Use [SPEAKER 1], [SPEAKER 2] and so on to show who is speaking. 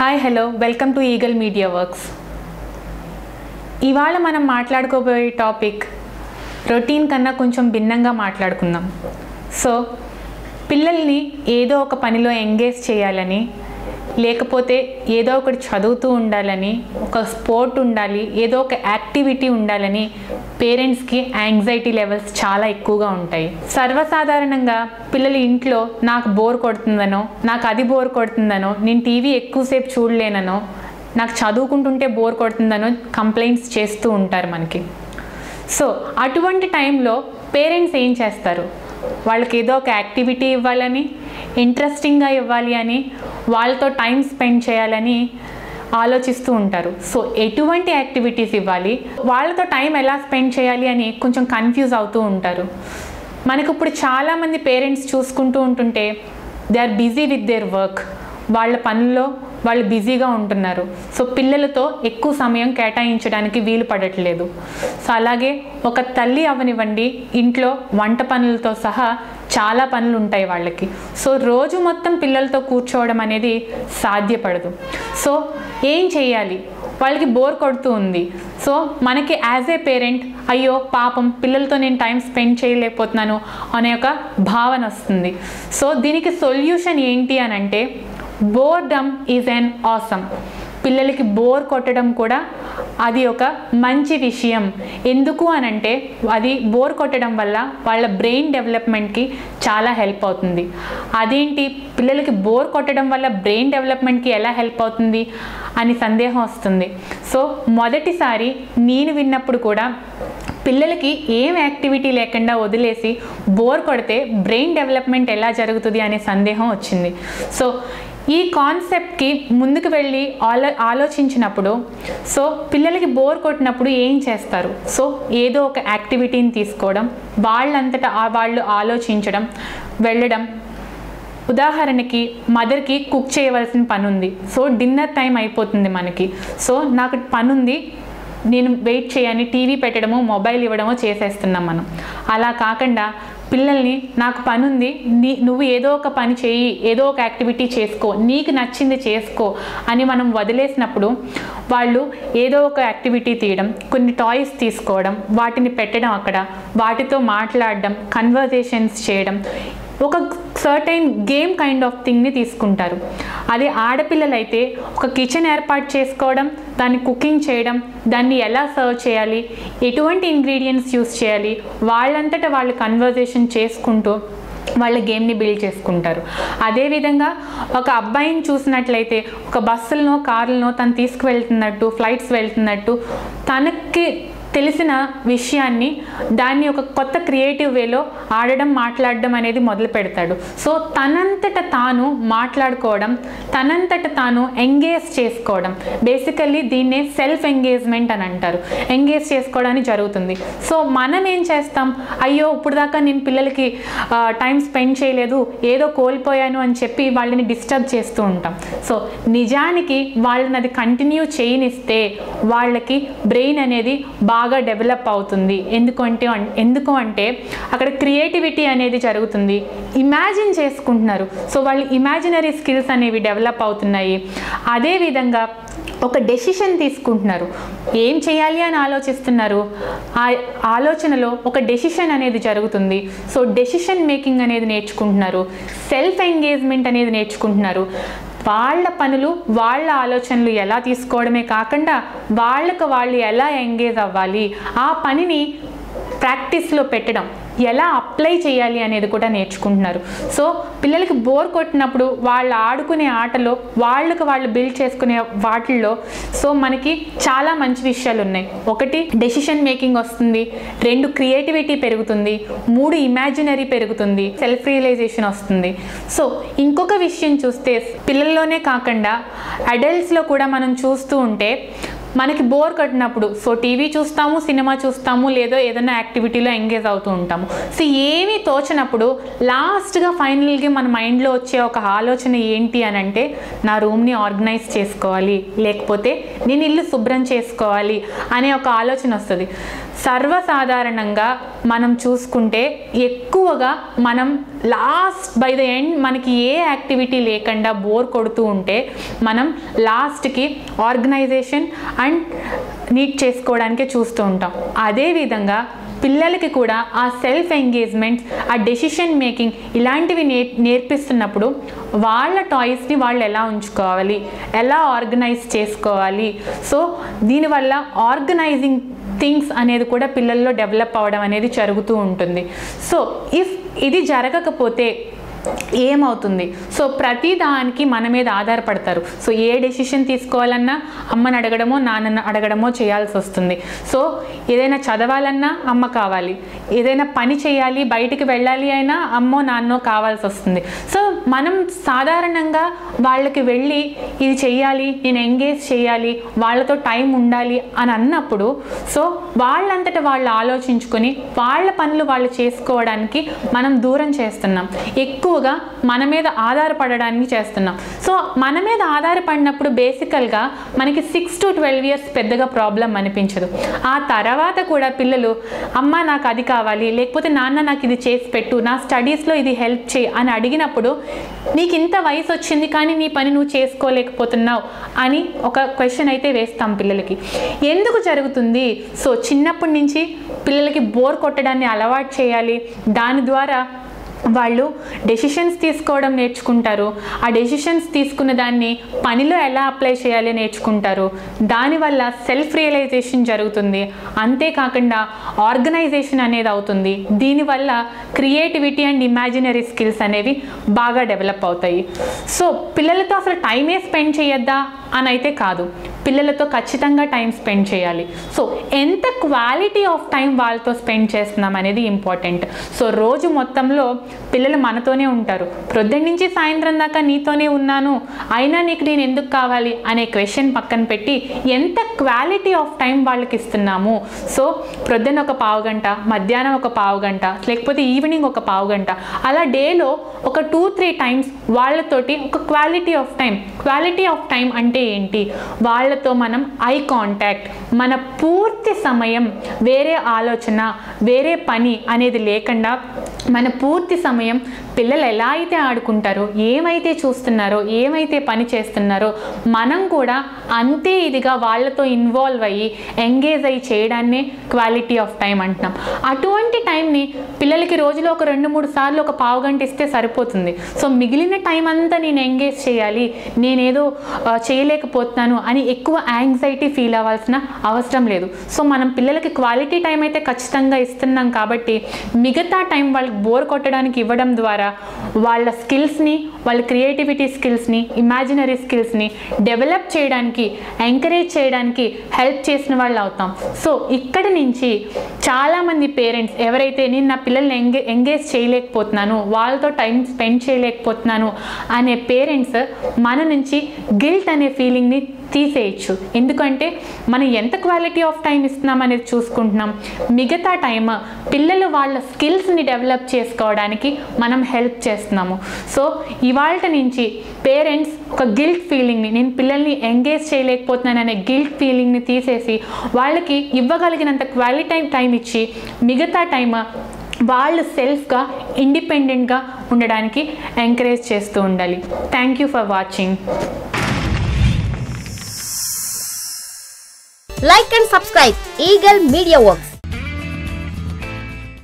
[SPEAKER 1] Hi hello welcome to eagle media works. ఇవాళ మనం మాట్లాడుకోబోయే topic routine కన్నా కొంచెం భిన్నంగా మాట్లాడుకుందాం. సో పిల్లల్ని ఏదో ఒక పనిలో ఎంగేజ్ చేయాలని, లేకపోతే ఏదో ఒకటి చదువుతూ ఉండాలని, ఒక స్పోర్ట్ ఉండాలి, ఏదో ఒక యాక్టివిటీ ఉండాలని పేరెంట్స్కి యాంగ్జైటీ లెవెల్స్ చాలా ఎక్కువగా ఉంటాయి. సర్వసాధారణంగా పిల్లలు ఇంట్లో నాకు బోర్ కొడుతుందనో, నాకు అది బోర్ కొడుతుందనో, నేను టీవీ ఎక్కువసేపు చూడలేననో, నాకు చదువుకుంటుంటే బోర్ కొడుతుందనో కంప్లైంట్స్ చేస్తూ ఉంటారు మనకి. సో అటువంటి టైంలో పేరెంట్స్ ఏం చేస్తారు? వాళ్ళకి ఏదో ఒక యాక్టివిటీ ఇవ్వాలని, ఇంట్రెస్టింగ్గా ఇవ్వాలి అని, వాళ్ళతో టైం స్పెండ్ చేయాలని ఆలోచిస్తూ ఉంటారు. సో ఎటువంటి యాక్టివిటీస్ ఇవ్వాలి, వాళ్ళతో టైం ఎలా స్పెండ్ చేయాలి అని కొంచెం కన్ఫ్యూజ్ అవుతూ ఉంటారు. మనకు ఇప్పుడు చాలామంది పేరెంట్స్ చూసుకుంటూ ఉంటుంటే they are busy with their work. వాళ్ళ పనుల్లో వాళ్ళు బిజీగా ఉంటున్నారు. సో పిల్లలతో ఎక్కువ సమయం కేటాయించడానికి వీలు పడట్లేదు. సో అలాగే ఒక తల్లి అవనివ్వండి, ఇంట్లో వంట పనులతో సహా చాలా పనులు ఉంటాయి వాళ్ళకి. సో రోజు మొత్తం పిల్లలతో కూర్చోవడం అనేది సాధ్యపడదు. సో ఏం చేయాలి? వాళ్ళకి బోర్ కొడుతూ ఉంది. సో మనకి యాజ్ ఏ పేరెంట్ అయ్యో పాపం పిల్లలతో నేను టైం స్పెండ్ చేయలేకపోతున్నాను అనే ఒక భావన వస్తుంది. సో దీనికి సొల్యూషన్ ఏంటి అని అంటే, బోర్డమ్ ఈజ్ అన్ ఆసమ్. పిల్లలకి బోర్ కొట్టడం కూడా అది ఒక మంచి విషయం. ఎందుకు అనంటే అది బోర్ కొట్టడం వల్ల వాళ్ళ బ్రెయిన్ డెవలప్మెంట్కి చాలా హెల్ప్ అవుతుంది. అదేంటి, పిల్లలకి బోర్ కొట్టడం వల్ల బ్రెయిన్ డెవలప్మెంట్కి ఎలా హెల్ప్ అవుతుంది అని సందేహం వస్తుంది. సో మొదటిసారి నేను విన్నప్పుడు కూడా పిల్లలకి ఏం యాక్టివిటీ లేకుండా వదిలేసి బోర్ కొడితే బ్రెయిన్ డెవలప్మెంట్ ఎలా జరుగుతుంది అనే సందేహం వచ్చింది. సో ఈ కాన్సెప్ట్కి ముందుకు వెళ్ళి ఆలోచించినప్పుడు, సో పిల్లలకి బోర్ కొట్టినప్పుడు ఏం చేస్తారు? సో ఏదో ఒక యాక్టివిటీని తీసుకోవడం, వాళ్ళంతటా వాళ్ళు ఆలోచించడం, వెళ్ళడం. ఉదాహరణకి మదర్కి కుక్ చేయవలసిన పని ఉంది. సో డిన్నర్ టైం అయిపోతుంది మనకి. సో నాకు పని ఉంది, నేను వెయిట్ చేయని టీవీ పెట్టడమో మొబైల్ ఇవ్వడమో చేసేస్తున్నాం మనం. అలా కాకుండా పిల్లల్ని నాకు పని ఉంది, నువ్వు ఏదో ఒక పని చేయి, ఏదో ఒక యాక్టివిటీ చేసుకో, నీకు నచ్చింది చేసుకో అని మనం వదిలేసినప్పుడు వాళ్ళు ఏదో ఒక యాక్టివిటీ తీయడం, కొన్ని టాయ్స్ తీసుకోవడం, వాటిని పెట్టడం, అక్కడ వాటితో మాట్లాడడం, కన్వర్జేషన్స్ చేయడం, ఒక సర్టైన్ గేమ్ కైండ్ ఆఫ్ థింగ్ని తీసుకుంటారు. అదే ఆడపిల్లలైతే ఒక కిచెన్ ఏర్పాటు చేసుకోవడం, దాన్ని కుకింగ్ చేయడం, దాన్ని ఎలా సర్వ్ చేయాలి, ఎటువంటి ఇంగ్రీడియంట్స్ యూస్ చేయాలి, వాళ్ళంతటా వాళ్ళు కన్వర్జేషన్ చేసుకుంటూ వాళ్ళ గేమ్ని బిల్డ్ చేసుకుంటారు. అదేవిధంగా ఒక అబ్బాయిని చూసినట్లయితే ఒక బస్సులనో కార్లనో తను తీసుకువెళ్తున్నట్టు, ఫ్లైట్స్ వెళ్తున్నట్టు తనకి తెలిసిన విషయాన్ని దాన్ని ఒక కొత్త క్రియేటివ్ వేలో ఆడడం, మాట్లాడడం అనేది మొదలు పెడతాడు. సో తనంతట తాను మాట్లాడుకోవడం, తనంతట తాను ఎంగేజ్ చేసుకోవడం, బేసికల్లీ దీన్నే సెల్ఫ్ ఎంగేజ్మెంట్ అని అంటారు. ఎంగేజ్ చేసుకోవడానికి జరుగుతుంది. సో మనం ఏం చేస్తాం? అయ్యో ఇప్పుడు దాకా నేను పిల్లలకి టైం స్పెండ్ చేయలేదు, ఏదో కోల్పోయాను అని చెప్పి వాళ్ళని డిస్టర్బ్ చేస్తూ ఉంటాం. సో నిజానికి వాళ్ళని అది కంటిన్యూ చేయనిస్తే వాళ్ళకి బ్రెయిన్ అనేది బాగా డెవలప్ అవుతుంది. ఎందుకు అంటే అక్కడ క్రియేటివిటీ అనేది జరుగుతుంది, ఇమాజిన్ చేసుకుంటున్నారు. సో వాళ్ళు ఇమాజినరీ స్కిల్స్ అనేవి డెవలప్ అవుతున్నాయి. అదేవిధంగా ఒక డెసిషన్ తీసుకుంటున్నారు, ఏం చేయాలి అని ఆలోచిస్తున్నారు, ఆ ఆలోచనలో ఒక డెసిషన్ అనేది జరుగుతుంది. సో డెసిషన్ మేకింగ్ అనేది నేర్చుకుంటున్నారు, సెల్ఫ్ ఎంగేజ్మెంట్ అనేది నేర్చుకుంటున్నారు. వాళ్ళ పనులు, వాళ్ళ ఆలోచనలు ఎలా తీసుకోవడమే కాకుండా వాళ్ళకు వాళ్ళు ఎలా ఎంగేజ్ అవ్వాలి, ఆ పనిని ప్రాక్టీస్లో పెట్టడం, ఎలా అప్లై చేయాలి అనేది కూడా నేర్చుకుంటున్నారు. సో పిల్లలకి బోర్ కొట్టినప్పుడు వాళ్ళు ఆడుకునే ఆటలో వాళ్ళకు వాళ్ళు బిల్డ్ చేసుకునే వాటిల్లో సో మనకి చాలా మంచి విషయాలు ఉన్నాయి. ఒకటి, డెసిషన్ మేకింగ్ వస్తుంది. 2, క్రియేటివిటీ పెరుగుతుంది. 3, ఇమాజినరీ పెరుగుతుంది. సెల్ఫ్ రియలైజేషన్ వస్తుంది. సో ఇంకొక విషయం చూస్తే పిల్లల్లోనే కాకుండా అడల్ట్స్లో కూడా మనం చూస్తూ ఉంటే మనకి బోర్ కొట్టినప్పుడు సో టీవీ చూస్తాము, సినిమా చూస్తాము, లేదో ఏదైనా యాక్టివిటీలో ఎంగేజ్ అవుతూ ఉంటాము. సో ఏమీ తోచినప్పుడు లాస్ట్గా ఫైనల్గా మన మైండ్లో వచ్చే ఒక ఆలోచన ఏంటి అని అంటే, నా రూమ్ని ఆర్గనైజ్ చేసుకోవాలి, లేకపోతే నేను ఇల్లు శుభ్రం చేసుకోవాలి అనే ఒక ఆలోచన వస్తుంది. సర్వసాధారణంగా మనం చూసుకుంటే ఎక్కువగా మనం లాస్ట్ బై ద ఎండ్ మనకి ఏ యాక్టివిటీ లేకుండా బోర్ కొడుతూ ఉంటే మనం లాస్ట్కి ఆర్గనైజేషన్ అండ్ నీట్ చేసుకోవడానికే చూస్తూ ఉంటాం. అదేవిధంగా పిల్లలకి కూడా ఆ సెల్ఫ్ ఎంగేజ్మెంట్, ఆ డెసిషన్ మేకింగ్ ఇలాంటివి నేర్పిస్తున్నప్పుడు వాళ్ళ టాయ్స్ని వాళ్ళు ఎలా ఉంచుకోవాలి, ఎలా ఆర్గనైజ్ చేసుకోవాలి, సో దీనివల్ల ఆర్గనైజింగ్ థింగ్స్ అనేది కూడా పిల్లల్లో డెవలప్ అవ్వడం అనేది జరుగుతూ ఉంటుంది. సో ఇఫ్ ఇది జరగకపోతే ఏమవుతుంది? సో ప్రతి దానికి మన మీద ఆధారపడతారు. సో ఏ డెసిషన్ తీసుకోవాలన్నా అమ్మని అడగడమో నాన్నని అడగడమో చేయాల్సి వస్తుంది. సో ఏదైనా చదవాలన్నా అమ్మ కావాలి, ఏదైనా పని చేయాలి, బయటికి వెళ్ళాలి అయినా అమ్మో నాన్నో కావాల్సి వస్తుంది. సో మనం సాధారణంగా వాళ్ళకి వెళ్ళి ఇది చెయ్యాలి, నేను ఎంగేజ్ చేయాలి, వాళ్ళతో టైం ఉండాలి అని అన్నప్పుడు సో వాళ్ళంతటా వాళ్ళు ఆలోచించుకొని వాళ్ళ పనులు వాళ్ళు చేసుకోవడానికి మనం దూరం చేస్తున్నాం, ఎక్కువగా మన మీద ఆధారపడడానికి చేస్తున్నాం. సో మన మీద ఆధారపడినప్పుడు బేసికల్గా మనకి 6 to 12 years పెద్దగా ప్రాబ్లం అనిపించదు. ఆ తర్వాత కూడా పిల్లలు అమ్మ నాకు అది కావాలి, లేకపోతే నాన్న నాకు ఇది చేసి పెట్టు, నా స్టడీస్లో ఇది హెల్ప్ చేయి అని అడిగినప్పుడు నీకు ఇంత వయసు వచ్చింది కానీ నీ పని నువ్వు చేసుకోలేకపోతున్నావు అని ఒక క్వశ్చన్ అయితే వేస్తాం పిల్లలకి. ఎందుకు జరుగుతుంది? సో చిన్నప్పటి నుంచి పిల్లలకి బోర్ కొట్టడాన్ని అలవాటు చేయాలి. దాని ద్వారా వాళ్ళు డెసిషన్స్ తీసుకోవడం నేర్చుకుంటారు. ఆ డెసిషన్స్ తీసుకున్న దాన్ని పనిలో ఎలా అప్లై చేయాలి నేర్చుకుంటారు. దానివల్ల సెల్ఫ్ రియలైజేషన్ జరుగుతుంది. అంతేకాకుండా ఆర్గనైజేషన్ అనేది అవుతుంది. దీనివల్ల క్రియేటివిటీ అండ్ ఇమాజినరీ స్కిల్స్ అనేవి బాగా డెవలప్ అవుతాయి. సో పిల్లలతో అసలు టైమే స్పెండ్ చేయొద్దా అని అయితే కాదు, పిల్లలతో ఖచ్చితంగా టైం స్పెండ్ చేయాలి. సో ఎంత క్వాలిటీ ఆఫ్ టైం వాళ్ళతో స్పెండ్ చేస్తున్నాం అనేది ఇంపార్టెంట్. సో రోజు మొత్తంలో పిల్లలు మనతోనే ఉంటారు. ప్రొద్దున నుంచి సాయంత్రం దాకా నీతోనే ఉన్నాను, అయినా నీకు నేను ఎందుకు కావాలి అనే క్వశ్చన్ పక్కన పెట్టి ఎంత క్వాలిటీ ఆఫ్ టైం వాళ్ళకి ఇస్తున్నాము. సో ప్రొద్దున ఒక పావు గంట, మధ్యాహ్నం ఒక పావు గంట, లేకపోతే ఈవినింగ్ ఒక పావు గంట, అలా డేలో ఒక 2-3 times వాళ్ళతోటి ఒక quality of time. Quality of time అంటే ఏంటి? వాళ్ళతో మనం ఐ కాంటాక్ట్, మన పూర్తి సమయం వేరే ఆలోచన, వేరే పని అనేది లేకుండా మన పూర్తి సమయం పిల్లలు ఎలా అయితే ఆడుకుంటారో, ఏమైతే చూస్తున్నారో, ఏమైతే పని చేస్తున్నారో మనం కూడా అంతే ఇదిగా వాళ్ళతో ఇన్వాల్వ్ అయ్యి ఎంగేజ్ అయ్యి చేయడాన్నే క్వాలిటీ ఆఫ్ టైం అంటున్నాం. అటువంటి టైంని పిల్లలకి రోజులో ఒక 2-3 సార్లు ఒక పావు గంట ఇస్తే సరిపోతుంది. సో మిగిలిన టైం అంతా నేను ఎంగేజ్ చేయాలి, నేనేదో చేయలేకపోతున్నాను అని ఎక్కువ యాంగ్జైటీ ఫీల్ అవ్వాల్సిన అవసరం లేదు. సో మనం పిల్లలకి క్వాలిటీ టైం అయితే ఖచ్చితంగా ఇస్తున్నాం కాబట్టి మిగతా టైం వాళ్ళకి బోర్ కొట్టడానికి ఇవ్వడం ద్వారా వాళ్ళ స్కిల్స్ని, వాళ్ళ క్రియేటివిటీ స్కిల్స్ని, ఇమాజినరీ స్కిల్స్ని డెవలప్ చేయడానికి, ఎంకరేజ్ చేయడానికి హెల్ప్ చేసిన వాళ్ళు అవుతాం. సో ఇక్కడ నుంచి చాలామంది పేరెంట్స్ ఎవరైతే నేను నా పిల్లల్ని ఎంగేజ్ చేయలేకపోతున్నాను, వాళ్ళతో టైం స్పెండ్ చేయలేకపోతున్నాను అనే పేరెంట్స్ మన నుంచి గిల్ట్ అనే ఫీలింగ్ని తీసేయచ్చు. ఎందుకంటే మనం ఎంత క్వాలిటీ ఆఫ్ టైం ఇస్తున్నాం అనేది చూసుకుంటున్నాం. మిగతా టైం పిల్లలు వాళ్ళ స్కిల్స్ని డెవలప్ చేసుకోవడానికి మనం హెల్ప్ చేస్తున్నాము. సో ఇవాళ నుంచి పేరెంట్స్ ఒక గిల్ట్ ఫీలింగ్ని, నేను పిల్లల్ని ఎంగేజ్ చేయలేకపోతున్నాను అనే గిల్ట్ ఫీలింగ్ని తీసేసి వాళ్ళకి ఇవ్వగలిగినంత క్వాలిటీ టైం ఇచ్చి మిగతా టైం వాళ్ళు సెల్ఫ్గా ఇండిపెండెంట్గా ఉండడానికి ఎంకరేజ్ చేస్తూ ఉండాలి. Thank you for watching.
[SPEAKER 2] Like and subscribe Eagle Media Works.